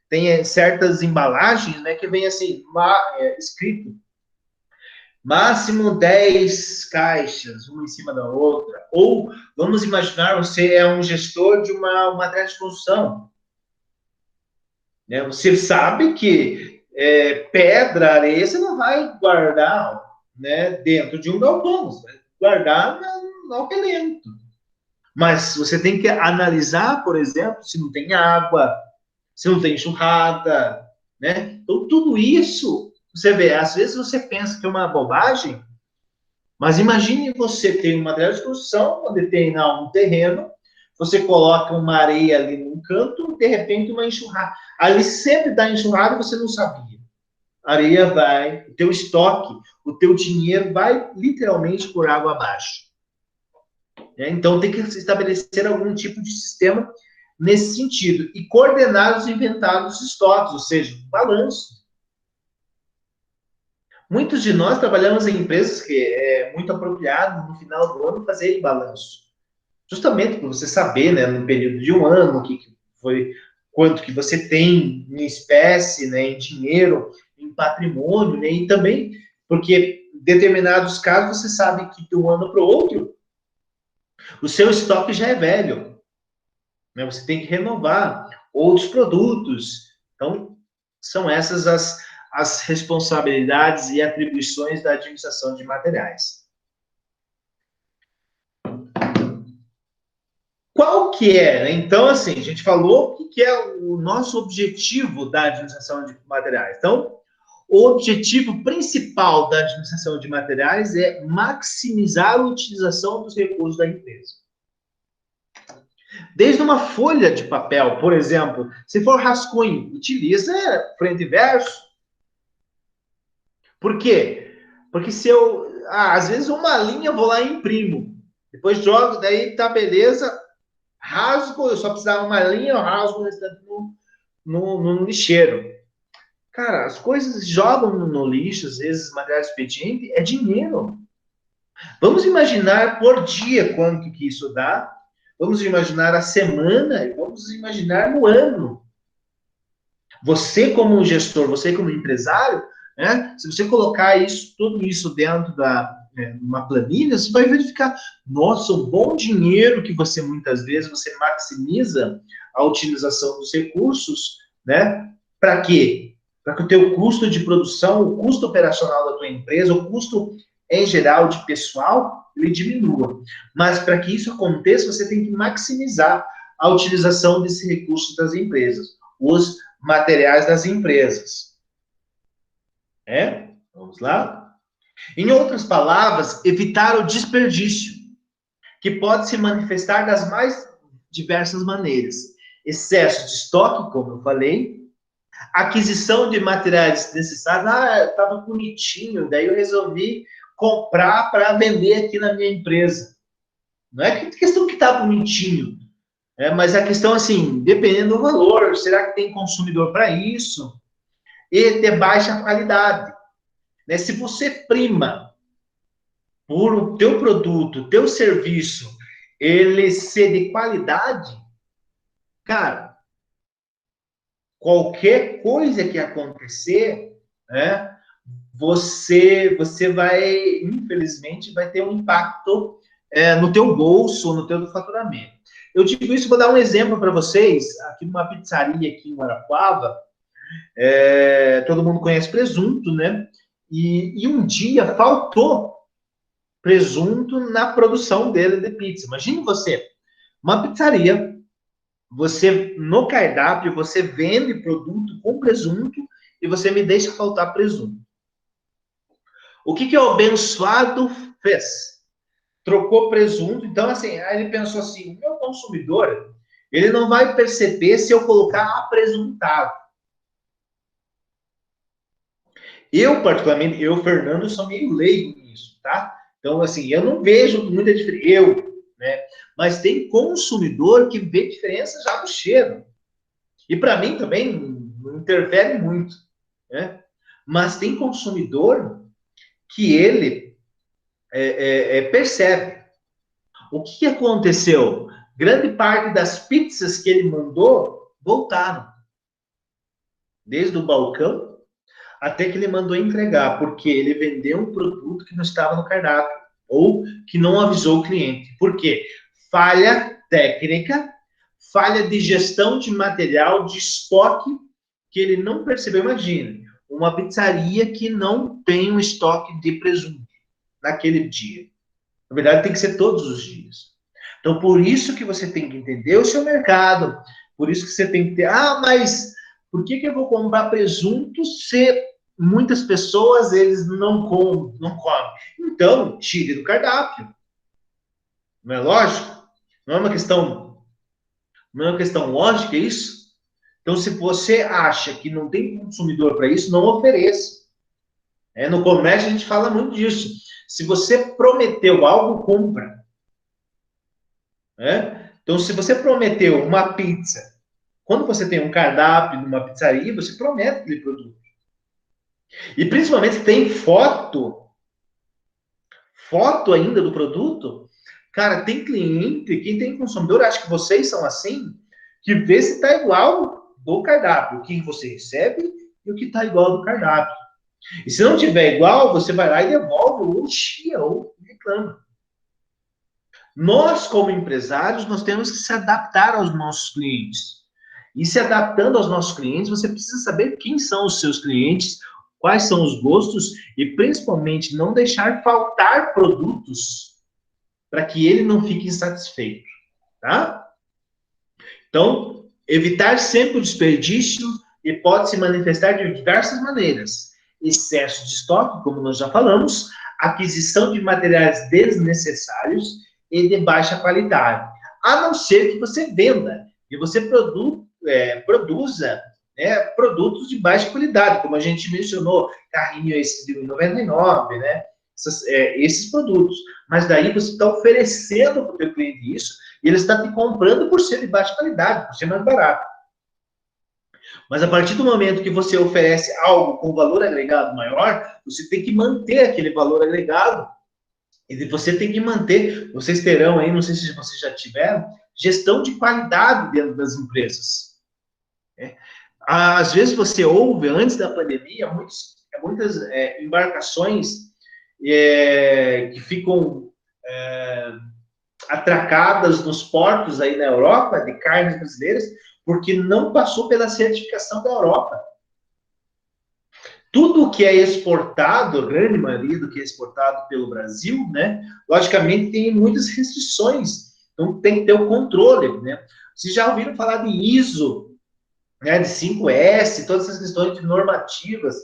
S1: tem certas embalagens, né, que vem assim, escrito máximo 10 caixas, uma em cima da outra. Ou, vamos imaginar, você é um gestor de uma matéria de construção. Né? Você sabe que pedra, areia, você não vai guardar, né, dentro de um galpão. Você vai guardar no alpelento. Mas você tem que analisar, por exemplo, se não tem água, se não tem enxurrada, né? Então, tudo isso, você vê, às vezes você pensa que é uma bobagem, mas imagine você ter uma material de construção, onde tem um terreno, você coloca uma areia ali num canto, de repente uma enxurrada. Ali sempre dá enxurrada e você não sabia. A areia vai, o teu estoque, o teu dinheiro vai literalmente por água abaixo. Então, tem que estabelecer algum tipo de sistema nesse sentido. E coordenar os inventários dos estoques, ou seja, balanço. Muitos de nós trabalhamos em empresas que é muito apropriado no final do ano fazer balanço. Justamente para você saber, né, no período de um ano, o que foi, quanto que você tem em espécie, né, em dinheiro, em patrimônio, né, e também porque em determinados casos você sabe que de um ano para o outro o seu estoque já é velho, né? Você tem que renovar outros produtos. Então, são essas as responsabilidades e atribuições da administração de materiais. Qual que é, né? Então, assim, a gente falou o que é o nosso objetivo da administração de materiais. Então, o objetivo principal da administração de materiais é maximizar a utilização dos recursos da empresa. Desde uma folha de papel, por exemplo, se for rascunho, utiliza frente e verso. Por quê? Porque se às vezes uma linha eu vou lá e imprimo, depois jogo, daí tá beleza, rasgo, eu só precisava uma linha, eu rasgo o restante no lixeiro. Cara, as coisas jogam no lixo, às vezes material expediente, é dinheiro. Vamos imaginar por dia quanto que isso dá, vamos imaginar a semana, e vamos imaginar no ano. Você como gestor, você como empresário, né, se você colocar tudo isso dentro uma planilha, você vai verificar, nossa, um bom dinheiro que você muitas vezes você maximiza a utilização dos recursos, né? Para quê? Para que o teu custo de produção, o custo operacional da tua empresa, o custo em geral de pessoal, ele diminua. Mas para que isso aconteça, você tem que maximizar a utilização desses recursos das empresas, os materiais das empresas. Vamos lá? Em outras palavras, evitar o desperdício, que pode se manifestar das mais diversas maneiras. Excesso de estoque, como eu falei, aquisição de materiais necessários. Estava bonitinho, daí eu resolvi comprar para vender aqui na minha empresa. Não é questão que está bonitinho, mas a questão, assim, dependendo do valor, será que tem consumidor para isso? E de baixa qualidade. Né? Se você prima por o teu produto, teu serviço, ele ser de qualidade, cara, qualquer coisa que acontecer, né, você vai, infelizmente, vai ter um impacto no teu bolso, no teu faturamento. Eu digo isso, vou dar um exemplo para vocês, aqui numa pizzaria aqui em Guarapuava, todo mundo conhece presunto, né? E um dia faltou presunto na produção dele de pizza. Imagine você, uma pizzaria, você no cardápio, você vende produto com presunto e você me deixa faltar presunto. O que o abençoado fez? trocou presunto. Então, assim, aí ele pensou assim, o meu consumidor, ele não vai perceber se eu colocar apresuntado. Eu, particularmente, Fernando, sou meio leigo nisso, tá? Então, assim, eu não vejo muita diferença, né? Mas tem consumidor que vê diferença já no cheiro. E para mim também não interfere muito, né? Mas tem consumidor que ele percebe. O que aconteceu? Grande parte das pizzas que ele mandou voltaram. Desde o balcão até que ele mandou entregar, porque ele vendeu um produto que não estava no cardápio ou que não avisou o cliente. Por quê? Falha técnica, falha de gestão de material, de estoque, que ele não percebeu. Imagina, uma pizzaria que não tem um estoque de presunto naquele dia. Na verdade, tem que ser todos os dias. Então, por isso que você tem que entender o seu mercado. Por isso que você tem que ter... Ah, mas por que eu vou comprar presunto se muitas pessoas eles não comem? Não comem? Então, tire do cardápio. Não é lógico? Não é uma questão, não é uma questão lógica isso? Então, se você acha que não tem consumidor para isso, não ofereça. No comércio a gente fala muito disso. Se você prometeu algo, compra. Então, se você prometeu uma pizza, quando você tem um cardápio numa pizzaria, você promete aquele produto. E principalmente se tem foto ainda do produto, cara, tem cliente, quem tem consumidor, acho que vocês são assim, que vê se está igual do cardápio, o que você recebe e o que está igual do cardápio. E se não tiver igual, você vai lá e devolve ou chia ou reclama. Nós, como empresários, nós temos que se adaptar aos nossos clientes. E se adaptando aos nossos clientes, você precisa saber quem são os seus clientes, quais são os gostos e, principalmente, não deixar faltar produtos para que ele não fique insatisfeito, tá? Então, evitar sempre o desperdício e pode se manifestar de diversas maneiras. Excesso de estoque, como nós já falamos, aquisição de materiais desnecessários e de baixa qualidade. A não ser que você venda e você produza produtos de baixa qualidade, como a gente mencionou, carrinho esse de R$ 1,99, né? Esses produtos. Mas daí você está oferecendo para o teu cliente isso e ele está te comprando por ser de baixa qualidade, por ser mais barato. Mas a partir do momento que você oferece algo com valor agregado maior, você tem que manter aquele valor agregado. E você tem que manter, vocês terão aí, não sei se vocês já tiveram, gestão de qualidade dentro das empresas. Às vezes você ouve, antes da pandemia, muitas embarcações que ficam atracadas nos portos aí na Europa, de carnes brasileiras, porque não passou pela certificação da Europa. Tudo que é exportado, a grande maioria do que é exportado pelo Brasil, né, logicamente tem muitas restrições, então tem que ter o controle, né? Vocês já ouviram falar de ISO, né, de 5S, todas essas questões normativas,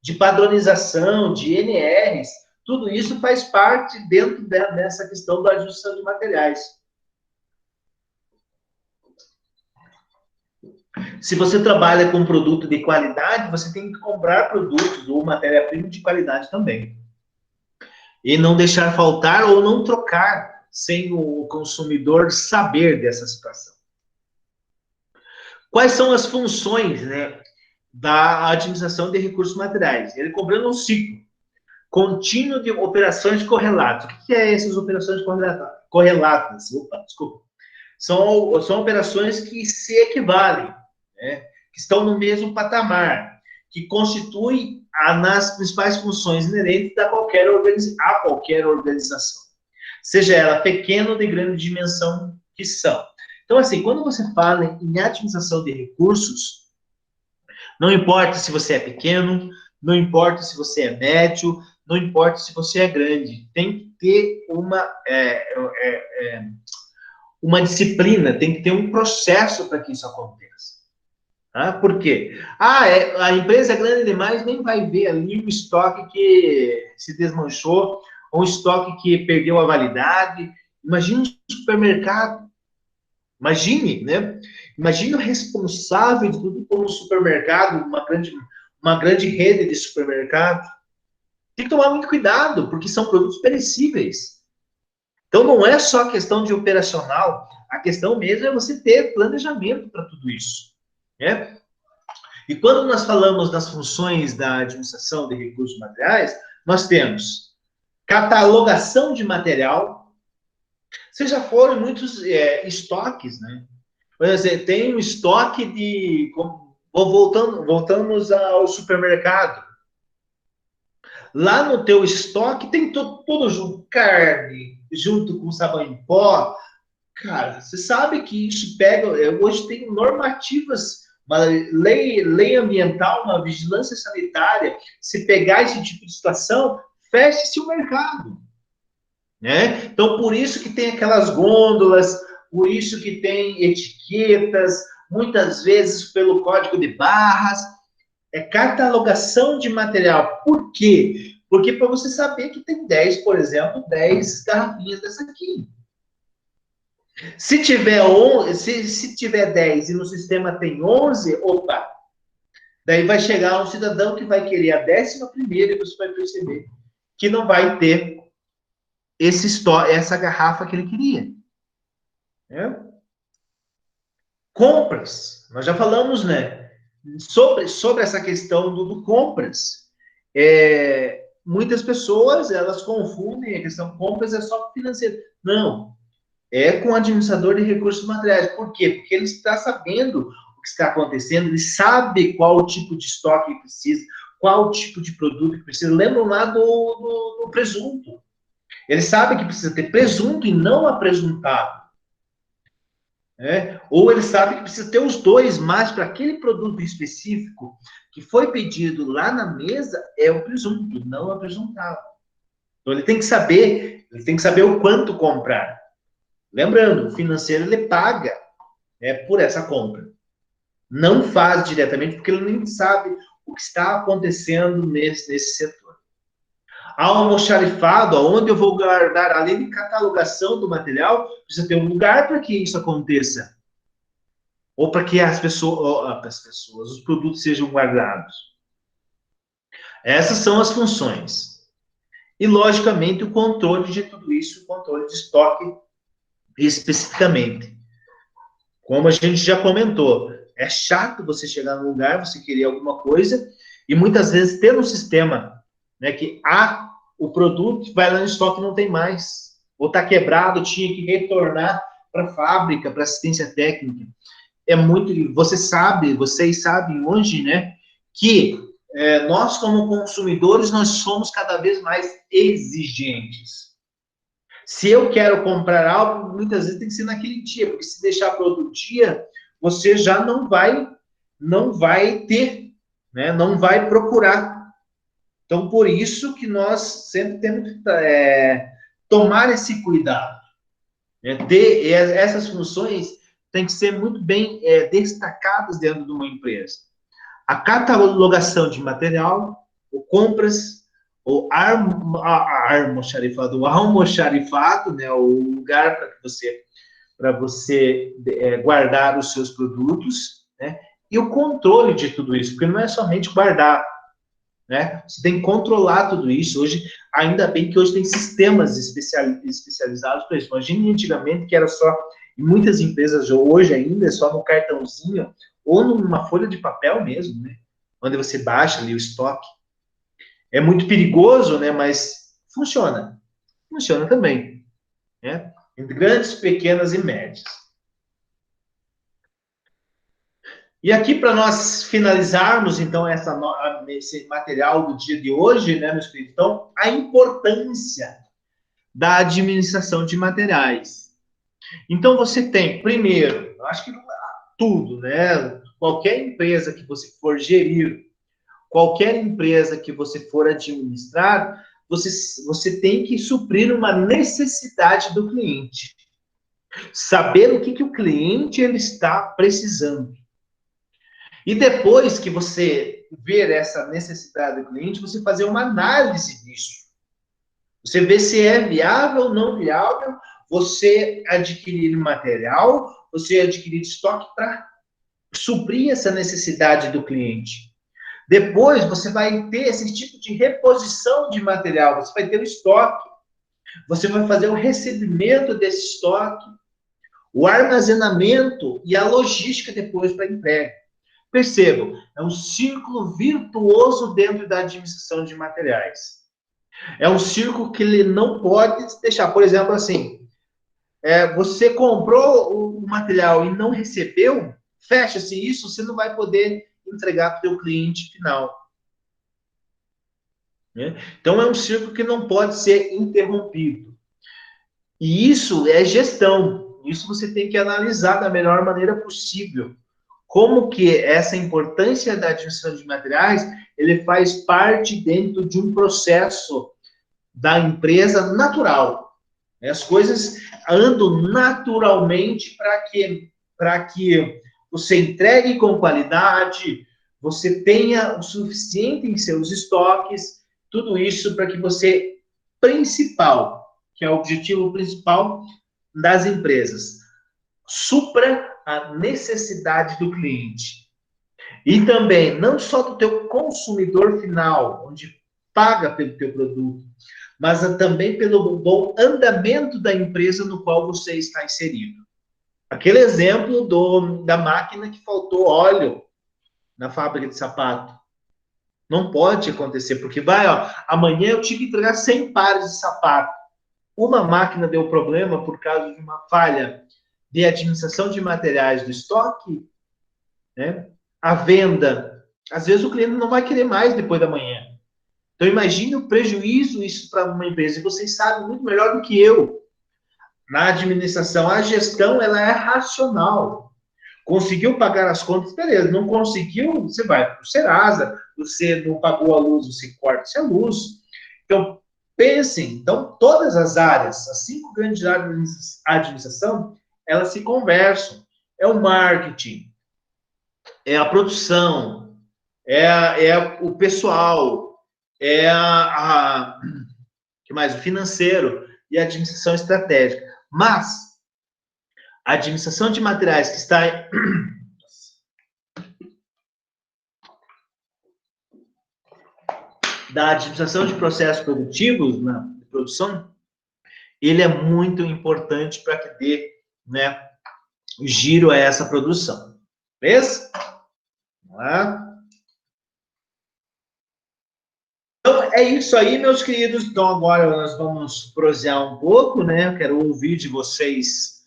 S1: de padronização, de NRs, tudo isso faz parte dentro dessa questão da ajuste de materiais. Se você trabalha com produto de qualidade, você tem que comprar produtos ou matéria-prima de qualidade também. E não deixar faltar ou não trocar sem o consumidor saber dessa situação. Quais são as funções, né, da administração de recursos materiais? Ele cobrando um ciclo contínuo de operações correlatas. O que é essas operações correlatas? Opa, desculpa. São operações que se equivalem, né? Que estão no mesmo patamar, que constituem nas principais funções inerentes a qualquer organização, seja ela pequena ou de grande dimensão que são. Então, assim, quando você fala em administração de recursos, não importa se você é pequeno, não importa se você é médio, não importa se você é grande, tem que ter uma disciplina, tem que ter um processo para que isso aconteça. Por quê? A empresa é grande demais, nem vai ver ali o estoque que se desmanchou, ou um estoque que perdeu a validade. Imagine um supermercado. Imagine, né? Imagine o responsável de tudo como um supermercado, uma grande rede de supermercado. Tem que tomar muito cuidado, porque são produtos perecíveis. Então, não é só questão de operacional, a questão mesmo é você ter planejamento para tudo isso. Né? E quando nós falamos das funções da administração de recursos materiais, nós temos catalogação de material. Vocês já foram em muitos estoques, né? Por exemplo, tem um estoque de... Voltamos ao supermercado. Lá no teu estoque tem tudo junto, carne, junto com sabão em pó. Cara, você sabe que isso pega... Hoje tem normativas, uma lei ambiental, uma vigilância sanitária. Se pegar esse tipo de situação, feche-se o mercado. Né? Então, por isso que tem aquelas gôndolas, por isso que tem etiquetas, muitas vezes pelo código de barras. É catalogação de material. Por quê? Porque para você saber que tem 10, por exemplo, 10 garrafinhas dessa aqui. Se tiver 10 e no sistema tem 11, opa, daí vai chegar um cidadão que vai querer a 11ª e você vai perceber que não vai ter essa garrafa que ele queria. É? Compras. Nós já falamos, né? Sobre essa questão do compras. Muitas pessoas, elas confundem a questão compras é só financeiro. Não. É com o administrador de recursos materiais. Por quê? Porque ele está sabendo o que está acontecendo, ele sabe qual o tipo de estoque que precisa, qual o tipo de produto que precisa. Lembram lá do presunto. Ele sabe que precisa ter presunto e não apresuntado. Ou ele sabe que precisa ter os dois, mas para aquele produto específico que foi pedido lá na mesa, é o presunto, não o apresuntado. Então ele tem que saber o quanto comprar. Lembrando, o financeiro ele paga por essa compra. Não faz diretamente, porque ele nem sabe o que está acontecendo nesse setor. Almoxarifado, onde eu vou guardar, além de catalogação do material, precisa ter um lugar para que isso aconteça. Ou para que as pessoas, os produtos sejam guardados. Essas são as funções. E, logicamente, o controle de tudo isso, o controle de estoque especificamente. Como a gente já comentou, é chato você chegar num lugar, você querer alguma coisa, e muitas vezes ter um sistema, né, que o produto vai lá no estoque e não tem mais. Ou está quebrado, tinha que retornar para a fábrica, para assistência técnica. Vocês sabem hoje, né, que nós como consumidores, nós somos cada vez mais exigentes. Se eu quero comprar algo, muitas vezes tem que ser naquele dia, porque se deixar para outro dia, você já não vai ter, né, não vai procurar. Então, por isso que nós sempre temos que tomar esse cuidado. Né, ter essas funções têm que ser muito bem destacadas dentro de uma empresa. A catalogação de material, o compras, o almoxarifado, né, o lugar para você guardar os seus produtos, né, e o controle de tudo isso, porque não é somente guardar, né, você tem que controlar tudo isso. Hoje, ainda bem que hoje tem sistemas especializados para isso. Imagina antigamente que era só, em muitas empresas hoje ainda é só no cartãozinho, ou numa folha de papel mesmo, né? Onde você baixa ali o estoque. É muito perigoso, né? Mas funciona. Funciona também. Né? Entre grandes, pequenas e médias. E aqui, para nós finalizarmos, então, esse material do dia de hoje, né, meus queridos? Então, a importância da administração de materiais. Então, você tem, primeiro, eu acho que tudo, né? Qualquer empresa que você for gerir, qualquer empresa que você for administrar, você tem que suprir uma necessidade do cliente. Saber o que o cliente ele está precisando. E depois que você ver essa necessidade do cliente, você fazer uma análise disso. Você vê se é viável ou não viável você adquirir material, você adquirir estoque para suprir essa necessidade do cliente. Depois, você vai ter esse tipo de reposição de material, você vai ter o estoque, você vai fazer o recebimento desse estoque, o armazenamento e a logística depois para entrega. Percebam, é um círculo virtuoso dentro da administração de materiais. É um círculo que ele não pode deixar. Por exemplo, assim, você comprou o material e não recebeu, fecha-se isso, você não vai poder entregar para o seu cliente final. Né? Então, é um círculo que não pode ser interrompido. E isso é gestão. Isso você tem que analisar da melhor maneira possível. Como que essa importância da administração de materiais, ele faz parte dentro de um processo da empresa natural. As coisas andam naturalmente para que você entregue com qualidade, você tenha o suficiente em seus estoques, tudo isso para que você, principal, que é o objetivo principal das empresas, supra a necessidade do cliente. E também, não só do teu consumidor final, onde paga pelo teu produto, mas também pelo bom andamento da empresa no qual você está inserido. Aquele exemplo da máquina que faltou óleo na fábrica de sapato. Não pode acontecer, porque amanhã eu tive que entregar 100 pares de sapato. Uma máquina deu problema por causa de uma falha de administração de materiais do estoque, né? A venda. Às vezes o cliente não vai querer mais depois da manhã. Então imagine o prejuízo isso para uma empresa. E vocês sabem muito melhor do que eu. Na administração, a gestão ela é racional. Conseguiu pagar as contas, beleza. Não conseguiu, você vai para o Serasa. Você não pagou a luz, você corta a luz. Então, pensem. Então, todas as áreas, as 5 grandes áreas da administração, elas se conversam. É o marketing, é a produção, o pessoal, que mais? O financeiro e a administração estratégica. Mas a administração de materiais que está da administração de processos produtivos na produção, ele é muito importante para que dê, né, giro a essa produção. Beleza? Vamos lá. Então, é isso aí, meus queridos. Então, agora nós vamos prosear um pouco, né? Eu quero ouvir de vocês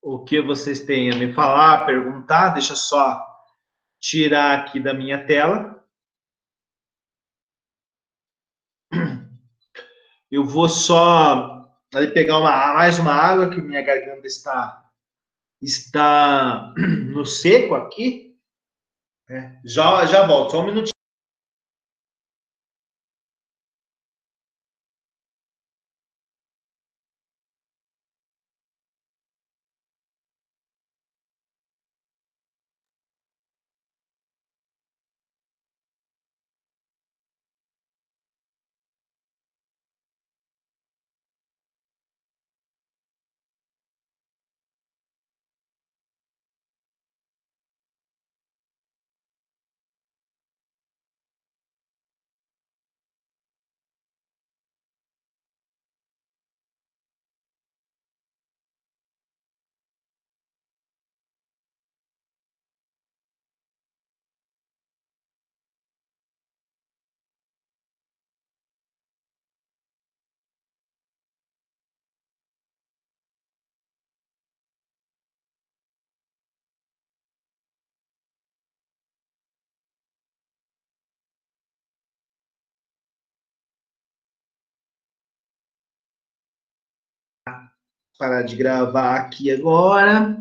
S1: o que vocês têm a me falar, perguntar. Deixa eu só tirar aqui da minha tela. Eu vou só ali pegar mais uma água, que minha garganta está no seco aqui. Já volto, só um minutinho. Parar de gravar aqui agora.